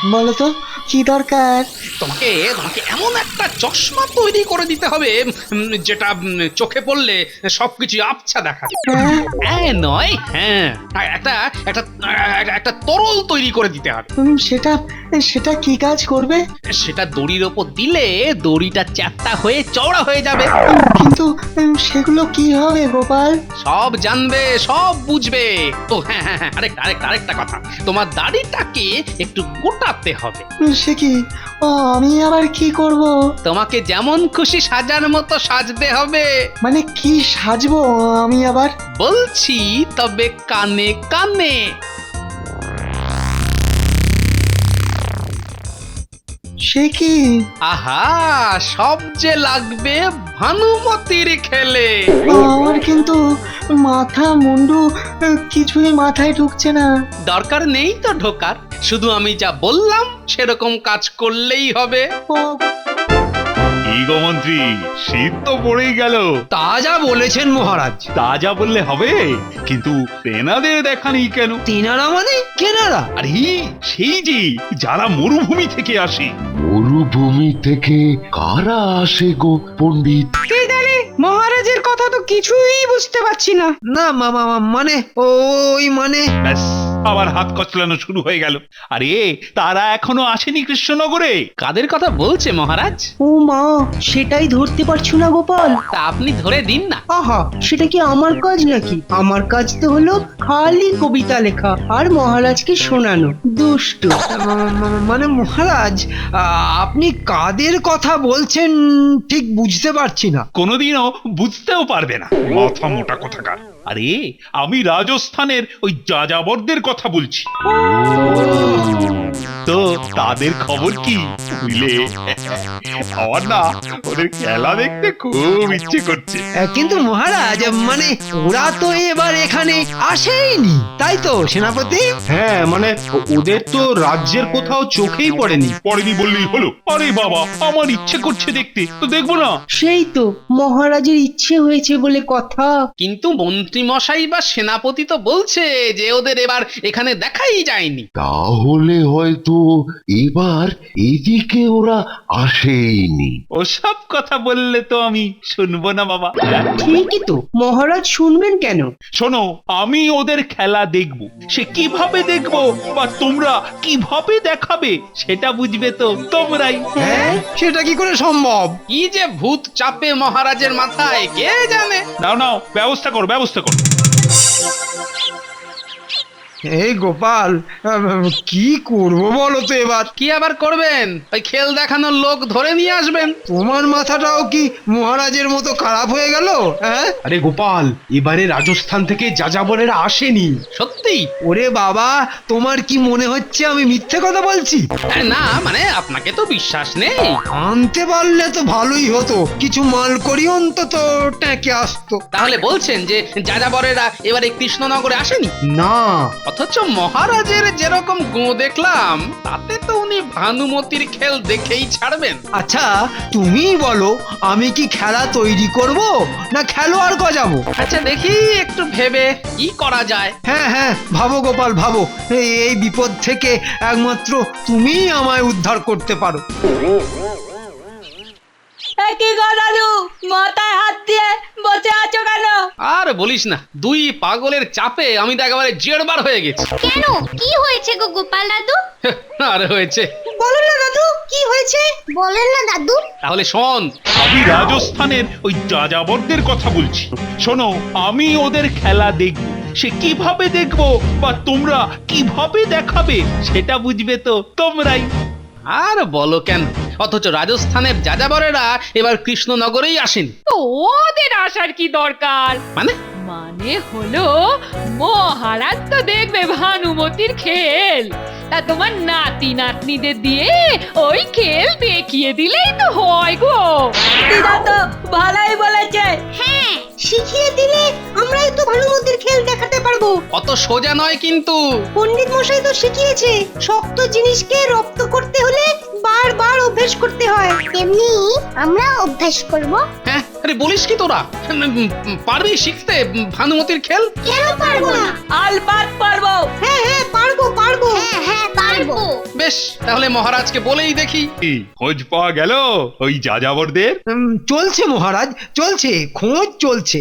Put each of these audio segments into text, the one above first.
বলো তো কি দরকার? তোমাকে তোমাকে এমন একটা চশমা তৈরি করে দিতে হবে যেটা চোখে পড়লে সবকিছু আবছা দেখাবে। হ্যাঁ? হ্যাঁ নয় হ্যাঁ, একটা একটা একটা তরল তৈরি করে দিতে হবে। সেটা সেটা কি কাজ করবে? সেটা দড়ির ওপর দিলে দড়িটা চ্যাপ্টা হয়ে চওড়া হয়ে যাবে। কিন্তু সেগুলো কি হবে গোপাল? সব জানবে, সব বুঝবে। ও হ্যাঁ হ্যাঁ হ্যাঁ, আরেকটা কথা, তোমার দাড়িটাকে একটু গোটাতে হবে। সে কি? ও, আমি আবার কি করব? তোমাকে যেমন খুশি সাজার মতো সাজতে হবে। মানে কি সাজবো আমি আবার? বলছি, তবে কানে কানে। সে কি? আহা, সব যে লাগবে ভানুমতির খেলে। আমার কিন্তু মাথা মুন্ডু কিছুই মাথায় ঢুকছে না। দরকার নেই তো ঢোকার, শুধু আমি যা বললাম সেরকম কাজ করলেই হবে। ও, কি গো মন্ত্রী, শীত তো পড়েই গেল। তা যা বলেছেন মহারাজ। তা যা বললে হবে, কিন্তু তেনাদের দেখা নেই কেন? তেনারা মানে কেনারা? আরে সেই যে যারা মরুভূমি থেকে আসে। মরুভূমি থেকে কারা আসে গো পণ্ডিত? মহারাজের কথা তো কিছুই বুঝতে পারছি না। না মানে ওই মানে ব্যাস, আবার হাত কচলানো শুরু হয়ে গেল। আরে তারা এখনো আসেনি কৃষ্ণনগরে। কাদের কথা বলছে মহারাজ? ও মা, সেটাই ধরতে পারছো না গোপাল। তা আপনি ধরে দিন না। আহা, সেটা কি আমার কাজ নাকি? আমার কাজ তো হলো খালি কবিতা লেখা আর মহারাজকে শোনানো। দুষ্টু। মানে মহারাজ, আপনি কাদের কথা বলছেন ঠিক বুঝতে পারছি না। কোনোদিনও বুঝতেও পারবে না, মাথা মোটা কোথাকার। আরে আমি রাজস্থানের ওই যাযাবরদের কথা বলছি। তো তাদের খবর কি বুঝলে? আমার না ওদের খেলা দেখতে খুব ইচ্ছে করছে। কিন্তু মহারাজ, মানে ওরা তো এবার এখানে আসেইনি, তাই তো সেনাপতি? হ্যাঁ মানে ওদের তো রাজ্যের কোথাও চোখেই পড়েনি। পড়েনি বললেই হলো? আরে বাবা, আমার ইচ্ছে করছে দেখতে, তো দেখবো না? সেই তো মহারাজের ইচ্ছে হয়েছে বলে কথা। কিন্তু মন্ত্রী মশাই বা সেনাপতি তো বলছে যে ওদের এবার এখানে দেখাই যায়নি। তাহলে হয়তো এবার এদিকে ওরা আসেইনি। ওসব কথা বললে তো আমি শুনবো না বাবা। ঠিকই তো, মহারাজ শুনবেন কেন? শোনো, আমি ওদের খেলা দেখবো, সে কিভাবে দেখবো বা তোমরা কিভাবে দেখাবে সেটা বুঝবে তো তোমরাই। হ্যাঁ, সেটা কি করে সম্ভব? কি যে ভূত চাপে মহারাজের মাথায় কে জানে। নাও নাও, ব্যবস্থা করো ব্যবস্থা করো। এই গোপাল, কি করব বলো তো এবার? কি আবার করবেন? ওই খেল দেখানোর লোক ধরে নিয়ে আসবেন। তোমার মাথাটাও কি মহারাজের মতো খারাপ হয়ে গেল? হ্যাঁ, আরে গোপাল, এবারে রাজস্থান থেকে যাযাবরেরা আসেনি। সত্যি? ওরে বাবা, তোমার কি মনে হচ্ছে আমি মিথ্যে কথা বলছি? না মানে আপনাকে তো বিশ্বাস নেই। আনতে পারলে তো ভালোই হতো, কিছু মাল করি অন্তত ট্যাঁকে আসতো। তাহলে বলছেন যে যাযাবরেরা এবারে কৃষ্ণনগরে আসেনি? না, অথচ মহারাজের যেরকম গো দেখলাম তাতে তো উনি ভানুমতির খেল দেখেই ছাড়বেন। আচ্ছা তুমি বলো, আমি কি খেলা তৈরি করব না খেলোয়াড় গজাবো? আচ্ছা দেখি একটু ভেবে কি করা যায়। হ্যাঁ হ্যাঁ, ভাবো গোপাল ভাবো, এই বিপদ থেকে একমাত্র তুমিই আমায় উদ্ধার করতে পারো। কি গো দাদু, মাথায় হাত দিয়ে বসে আছো কেন? আর বলিস না, দুই পাগলের চাপে আমি তো একেবারে জেড়বার হয়ে গেছি। কেন, কি হয়েছে গো গোপাল দাদু? আর হয়েছে, বলো না দাদু, কি হয়েছে? বলেন না দাদু। তাহলে শোন। আমি রাজস্থানের ওই যাযাবরদের কথা বলছি। শোনো, আমি ওদের খেলা দেখবো, সে কিভাবে দেখবো বা তোমরা কিভাবে দেখাবে সেটা বুঝবে তো তোমরাই। আর বলো কেন, অথচ রাজস্থানের যাযাবরেরা এবার কৃষ্ণনগরেই আসেনি। তো ওদের আসার কি দরকার? মানে মানে হলো মহারাজ তো দেখবে ভানুমতির খেল, তা তোমার নাতি নাতনিদের দিয়ে ওই খেল দেখিয়ে দিলেই তো হয় গো। দিদা তো ভালোই বলেছে। হ্যাঁ, শিখিয়ে দিলে আমরাই তো ভানুমতির খেল দেখাতে পারবো। অত সোজা নয় কিন্তু। পণ্ডিত মশাই তো শিখিয়েছে, শক্ত জিনিসকে রপ্ত করতে হলে বারবার অভ্যেস করতে হয়। এমনি আমরা অভ্যাস করব। হ্যাঁ আরে বলিস কি তোরা পারবি শিখতে ভানুমতির খেল? কেন পারবো না? আলবাত পারবো। হ্যাঁ হ্যাঁ পারবো পারবো। হ্যাঁ হ্যাঁ পারবো। বেশ, তাহলে মহারাজকে বলেই দেখি। কি খোঁজ পাওয়া গেল ওই যাযাবরদের? চলছে মহারাজ, চলছে, খোঁজ চলছে।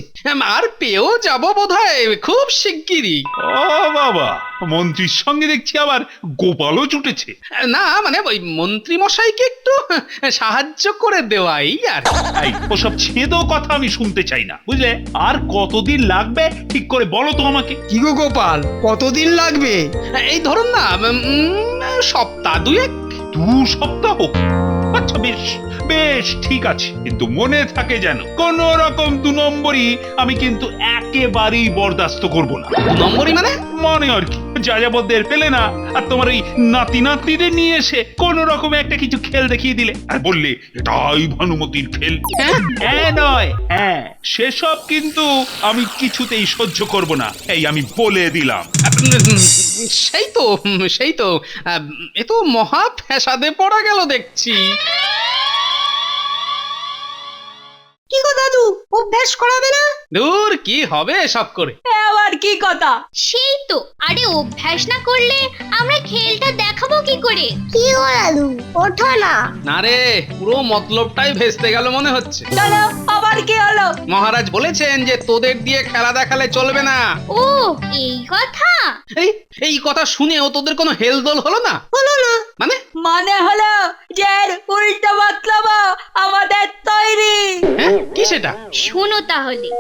আর পেয়েও যাবো বোধহয় খুব শিগগিরই। ও বাবা, মন্ত্রীর সঙ্গে দেখছি আবার গোপালও জুটেছে। না মানে ওই মন্ত্রী মশাইকে একটু সাহায্য করে দেওয়াই আর। এই ওসব ছেদো কথা আমি শুনতে চাই না, বুঝলে? আর কতদিন লাগবে ঠিক করে বলো তো আমাকে। কি গো গোপাল, কতদিন লাগবে? এই ধরুন না সপ্তাহ দুয়েক। 2 সপ্তাহ? আচ্ছা বেশ বেশ ঠিক আছে, কিন্তু মনে থাকে যেন কোন রকম 2 নম্বরই আমি কিন্তু একেবারেই বরদাস্ত করব না। 2 নম্বরই মানে? মানে আর কি, যাযাবরদের পেলে না আর তোমার এই নাতি নাতনিদের নিয়ে এসে কোন রকম একটা কিছু খেল দেখিয়ে দিলে আর বললে এটাই ভানুমতির খেল। হ্যাঁ নয় হ্যাঁ, সেসব কিন্তু আমি কিছুতেই সহ্য করব না, এই আমি বলে দিলাম। সেই তো এ তো মহা ফ্যাসাদে পড়া গেল দেখছি। কি গো দাদু, অভ্যাস করাবে না? দূর, কি হবে সব করে? আবার কি কথা? সেই তো, আরে অভ্যাস না করলে আমরা খেলটা দেখাবো কি করে? কি গো দাদু, ওঠো না। না রে, পুরো মতলবটাই ভেস্তে গেল মনে হচ্ছে। কেন, আবার কি হলো? মহারাজ বলেছেন যে তোদের দিয়ে খেলা দেখালে চলবে না। ও এই কথা? এই কথা শুনেও তোদের কোনো হেলদোল হলো না? হলো না মানে? মানে হলো যে উল্টো মতলব আমাদের তৈরি। হ্যাঁ, কি সেটা? শোনো তাহলে।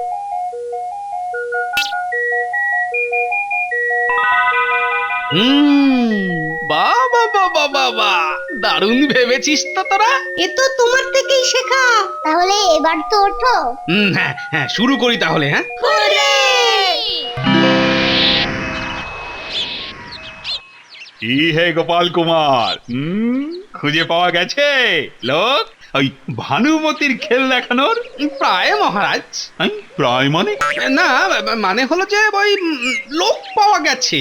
বাবা বাবা বাবা, দারুণ ভেবেছিস তো তোরা। এ তো তোমার থেকেই শেখা। তাহলে এবার তো ওঠো। হ্যাঁ হ্যাঁ, শুরু করি তাহলে। হ্যাঁ, কি হে গোপাল কুমার, খুঁজে পাওয়া গেছে লোক ওই ভানুমতির খেল দেখানোর? প্রায় মহারাজ। প্রায় মানে? না মানে হলো যে ওই লোক পাওয়া গেছে,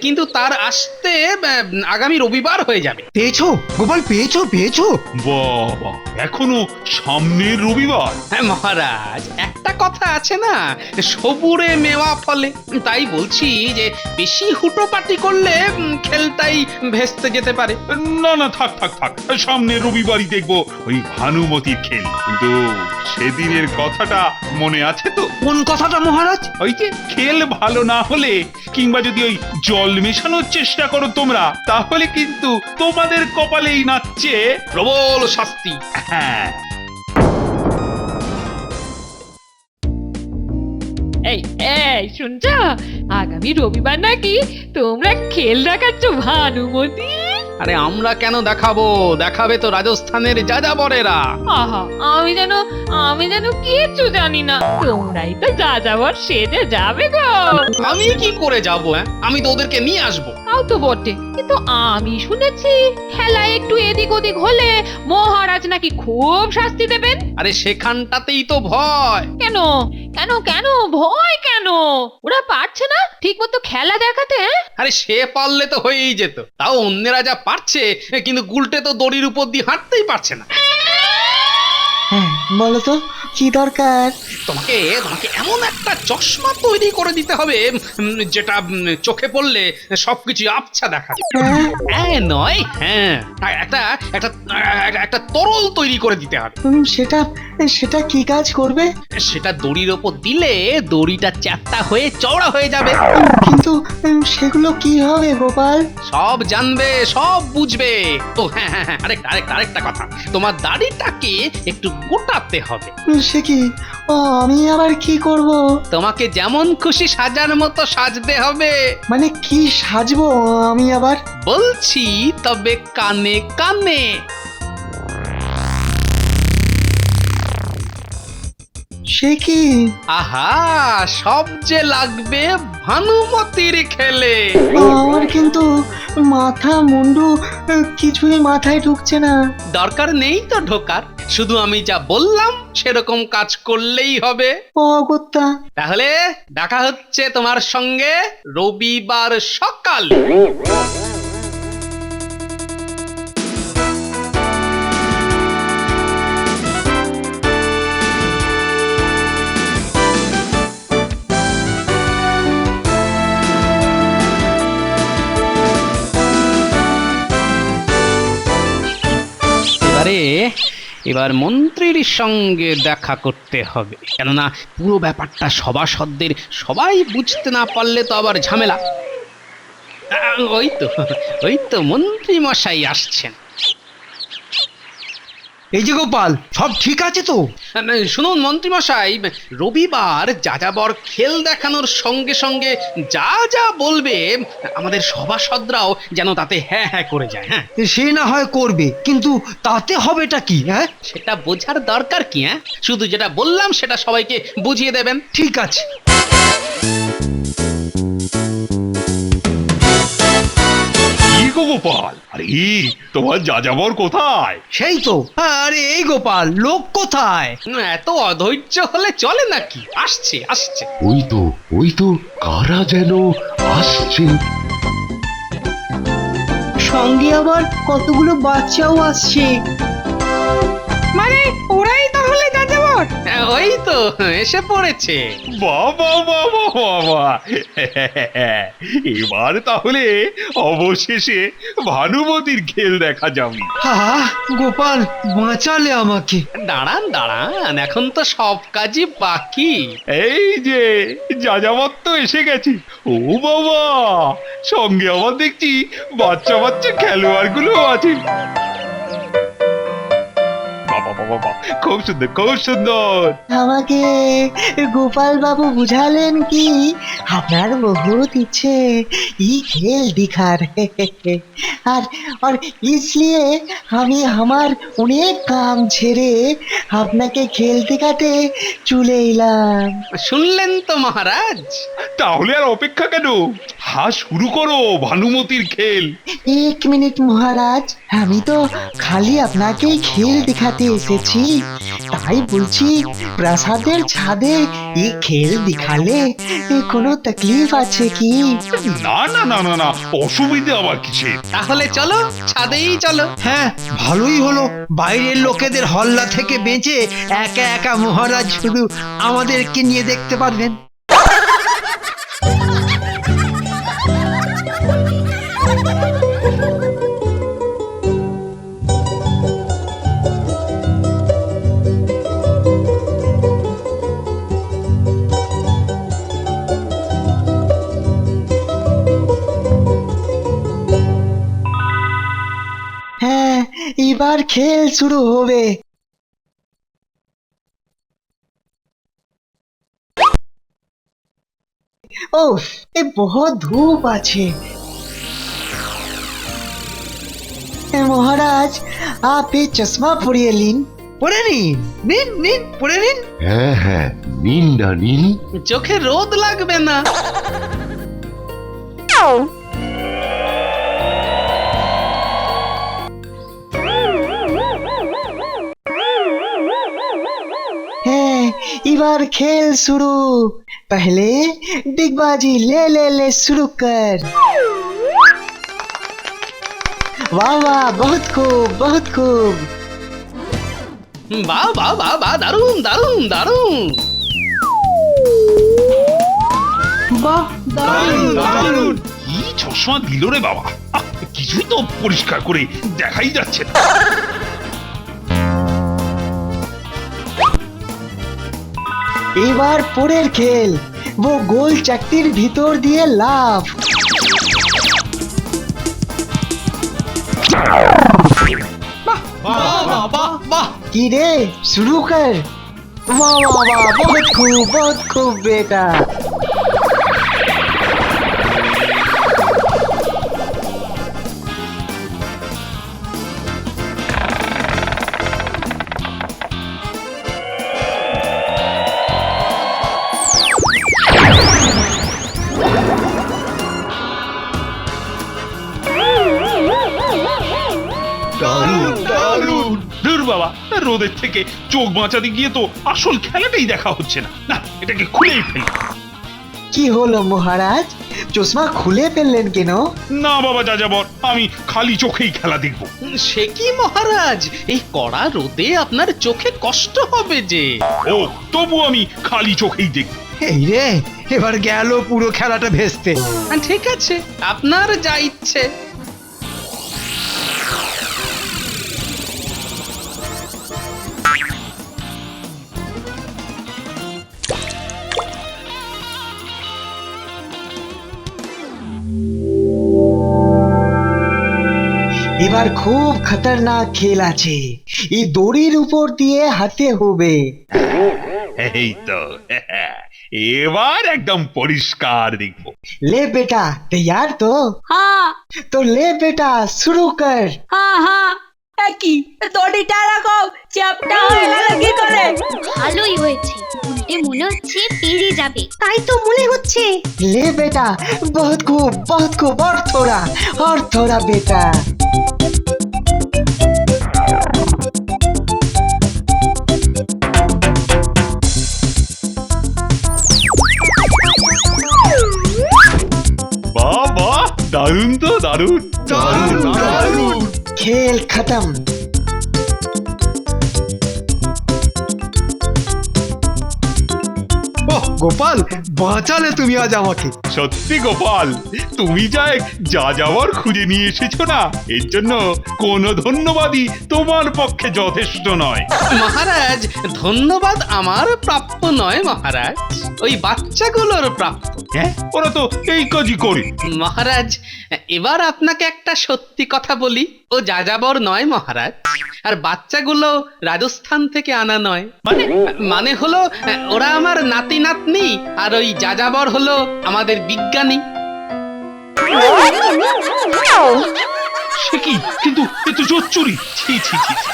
কিন্তু তার আসতে আগামী রবিবার হয়ে যাবে। পেয়েছো গোপাল, পেয়েছো পেয়েছো? বাবা, এখনো সামনের রবিবার? হ্যাঁ মহারাজ, একটা কথা আছে না, সবুরে মেওয়া ফলে। তাই বলছি যে বেশি হুটোপাটি করলে খেলটাই ভেস্তে যেতে পারে। না না, থাক থাক থাক, সামনের রবিবারই দেখবো ওই ভানুমতির খেল। কিন্তু সেদিনের কথাটা মনে আছে তো? কোন কথাটা মহারাজ? ওই যে খেল ভালো না হলে কিংবা যদি ওই জল মেশানোর চেষ্টা করো তোমরা, তাহলে কিন্তু তোমাদের কপালেই নাচছে প্রবল শাস্তি। হ্যাঁ। এই এই শুনছো, আগামী রবিবার নাকি তোমরা খেল দেখাচ্ছ ভানুমতি? আরে আমরা কেন দেখাবো, দেখাবে তো রাজস্থানের যাযাবরেরা। আহা, আমি যেন কিচ্ছু জানি না। তোমরাই তো যাযাবর সেজে যাবে গো। আমি কি করে যাবো? আমি তো ওদেরকে নিয়ে আসবো। তাও তো বটে, কিন্তু আমি শুনেছি খেলায় একটু এদিক ওদিক হলে মহারাজ নাকি খুব শাস্তি দেবেন। আরে সেখানটাতেই তো ভয়। কেন কেন কেন ভয় কেন? ওরা পারছে না ঠিক মতো খেলা দেখাতে? আরে সে পারলে তো হয়েই যেত, তাও অন্যেরা যা পারছে, কিন্তু গুলটে তো দড়ির উপর দিয়ে হাঁটতেই পারছে না। হ্যাঁ বলো তো, কি দরকার? তোমাকে এমন একটা চশমা তৈরি করে দিতে হবে যেটা চোখে পড়লে সবকিছু আবছা দেখাবে। হ্যাঁ নয়, হ্যাঁ একটা একটা একটা তরল তৈরি করে দিতে হবে। সেটা সেটা কি কাজ করবে? সেটা দড়ির ওপর দিলে দড়িটা চ্যাপ্টা হয়ে চওড়া হয়ে যাবে। কিন্তু সেগুলো কি হবে গোপাল? সব জানবে, সব বুঝবে। ও হ্যাঁ হ্যাঁ হ্যাঁ, আরেকটা কথা, তোমার দাড়িটাকে একটু গোটাতে হবে। সে কি? ও আমি আবার কি করব? তোমাকে যেমন খুশি সাজার মতো সাজতে হবে। মানে কি সাজবো আমি আবার? বলছি, তবে কানে কানে। সে কি? আহা, সব যে লাগবে ভানুমতির খেলে। আমার কিন্তু মাথা মুন্ডু কিছুই মাথায় ঢুকছে না। দরকার নেই তো ঢোকার, শুধু আমি যা বললাম সেরকম কাজ করলেই হবে। ও অগত্যা, তাহলে দেখা হচ্ছে তোমার সঙ্গে রবিবার সকাল। এবারে এবার মন্ত্রীর সঙ্গে দেখা করতে হবে, কেননা পুরো ব্যাপারটা সভাসদদের সবাই বুঝতে না পারলে তো আবার ঝামেলা। ওই তো মন্ত্রী মশাই আসছেন। এই যে গোপাল, সব ঠিক আছে তো? শুনুন মন্ত্রী মশাই, রবিবার যাযাবর খেল দেখানোর সঙ্গে সঙ্গে যা যা বলবে আমাদের সভাসদরাও যেন তাতে হ্যাঁ হ্যাঁ করে যায়। হ্যাঁ, সে না হয় করবে, কিন্তু তাতে হবেটা কি? হ্যাঁ, সেটা বোঝার দরকার কি? হ্যাঁ, শুধু যেটা বললাম সেটা সবাইকে বুঝিয়ে দেবেন। ঠিক আছে। কি গো গোপাল, আরে তোমার যাযাবর কোথায়? সেই তো। আরে এই গোপাল, লোক কোথায়? এত অধৈর্য হলে চলে নাকি? আসছে আসছে। ওই তো কারা যেন আসছে। সঙ্গে আবার কতগুলো বাচ্চাও আসছে। মানে ওরাই তাহলে যাযাবর? ওই তো এসে পড়েছে। বাবা বাবা বাবা, এবার তাহলে অবশেষে ভানুমতির খেল দেখা যাবে। গোপাল, বাঁচালে আমাকে। দাঁড়ান দাঁড়ান, এখন তো সব কাজই বাকি। এই যে যাযাবর তো এসে গেছে। ও বাবা, সঙ্গে আবার দেখছি বাচ্চা বাচ্চা খেলোয়াড় গুলো আছে। বাবা বাবা বাবা, খুব সুন্দর খুব সুন্দর। আমাকে গোপাল বাবু বুঝালেন কি আপনার बहुत इच्छे ये खेल दिखार और इसलिए আমি আমার অনেক কাম ছেড়ে আপনাকে খেল দেখাতে চলে এলাম। শুনলেন তো মহারাজ? তাহলে আর অপেক্ষা কেন? শুরু করো ভানুমতির খেল। এক মিনিট মহারাজ, আমি তো খালি আপনাকেই খেল দেখাতে এসেছি, তাই বলছি প্রাসাদের ছাদে এই খেল দেখালে কোনো তকলিফ আছে কি? না না না না না, অসুবিধা আবার কিসের? তাহলে চলো, ছাদেই চলো। হ্যাঁ, ভালোই হলো। বাইরের লোকেদের হল্লা থেকে বেঁচে একা একা মহারাজ শুধু আমাদেরকে নিয়ে দেখতে পারবেন। হ্যাঁ, এবার খেল শুরু হবে। ओफ, ये बहुत धूप আছে। মহারাজ, आप ये चश्मा পরিয়ে নিন। পরে নিন, নিন নিন, পরে নিন। হ্যাঁ, নিন না নিন। চোখে রোদ লাগবে না। হ্যাঁ, এবার খেল শুরু। पहले डिगबाजी ले शुरू कर। वाह वाह, बहुत खूब बहुत खूब। বাহ বাহ বাহ বাহ, দারুণ দারুণ দারুণ। বাহ, দারুণ দারুণ। কি চশমা দিল রে বাবা, কিছুই তো পরিষ্কার করে দেখাই যাচ্ছে না। এবার পরের খেল, वो গোল চাকতির ভিতর দিয়ে লাফ। বাহ বাহ বাহ বাহ। কি রে, শুরু কর। वाह वाह वाह, बहुत खूब बेटा। দারুণ দারুণ। ধুর বাবা, রোদের থেকে চোখ বাঁচাতে গিয়ে তো আসল খেলাটাই দেখা হচ্ছে না। না, এটাকে খুলেই ফেলি। কি হলো মহারাজ, চশমা খুলে ফেললেন কেন? না বাবা যাযাবর, আমি খালি চোখেই খেলা দেখবো। সে কি মহারাজ, এই কড়া রোদে আপনার চোখে কষ্ট হবে যে। ও, তবু আমি খালি চোখেই দেখবো। এই রে, এবার গেল পুরো খেলাটা ভেস্তে। ঠিক আছে, আপনার যা ইচ্ছে। এবার খুব খতরনাক খেল আছে, এই দড়ির উপর দিয়ে হাঁটতে হবে। এই তো এবার একদম পরিষ্কার দেখবো। ले बेटा, तैयार तो? हाँ तो ले बेटा, शुरू कर। हाँ हाँ একই দড়িটা এরকম চ্যাপটা হয়ে গেল কি করে? ভালোই হয়েছে, উল্টে মনে হচ্ছে পেরে যাবে। তাই তো মনে হচ্ছে। ले बेटा, बहुत खूब, और थोड़ा बेटा। বাহ বাহ, দারুণ তো দারুণ। खेल खत्म। ওহ গোপাল, বাঁচালে তুমি আজ আমাকে। সত্যি গোপাল, তুমি যা যাওয়ার খুঁজে নিয়ে এসেছো না, এর জন্য কোনো ধন্যবাদই তোমার পক্ষে যথেষ্ট নয়। মহারাজ, ধন্যবাদ আমার প্রাপ্য নয় মহারাজ, ওই বাচ্চাগুলোর প্রাপ্য। হ্যাঁ, ওরা তো এই কাজই করে। মহারাজ, এবার আপনাকে একটা সত্যি কথা বলি, ও যাযাবর নয় মহারাজ, আর বাচ্চাগুলো রাজস্থান থেকে আনা নয়। মানে হলো ওরা আমার নাতি নাতনি, আর ওই যাযাবর হলো আমাদের বিজ্ঞানী। সে কি? কিন্তু এ তো জোচ্চুরি। ছি ছি ছি ছি,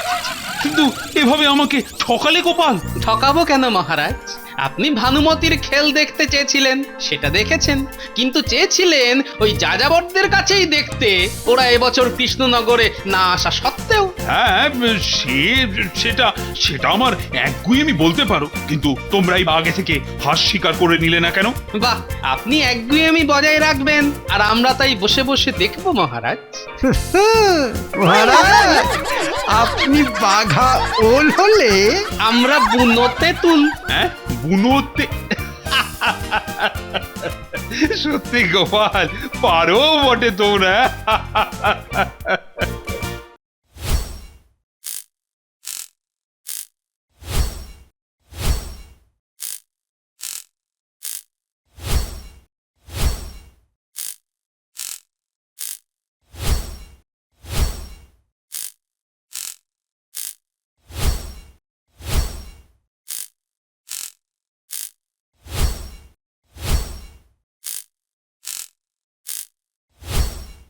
কিন্তু এভাবে আমাকে ঠকালে গোপাল। ঠকাবো কেন মহারাজ? আপনি ভানুমতির খেল দেখতে চেয়েছিলেন, সেটা দেখেছেন, কিন্তু চেয়েছিলেন ওই যাযাবরদের কাছেই দেখতে, ওরা এবছর কৃষ্ণনগরে না আসা সত্ত্বেও। হ্যাঁ, সেটা আমার একগুঁয়েমি বলতে পারো, কিন্তু তোমরাই আগে থেকে হাস স্বীকার করে নিলে না কেন? বাহ, আপনি একগুঁয়েমি বজায় রাখবেন আর আমরা তাই বসে বসে দেখবো মহারাজ। মহারাজ, আপনি বাঘা ওল হলে আমরা বুনোতে তুল। হ্যাঁ, বুনোতে। সত্যি গোপাল, পারো বটে তোমরা।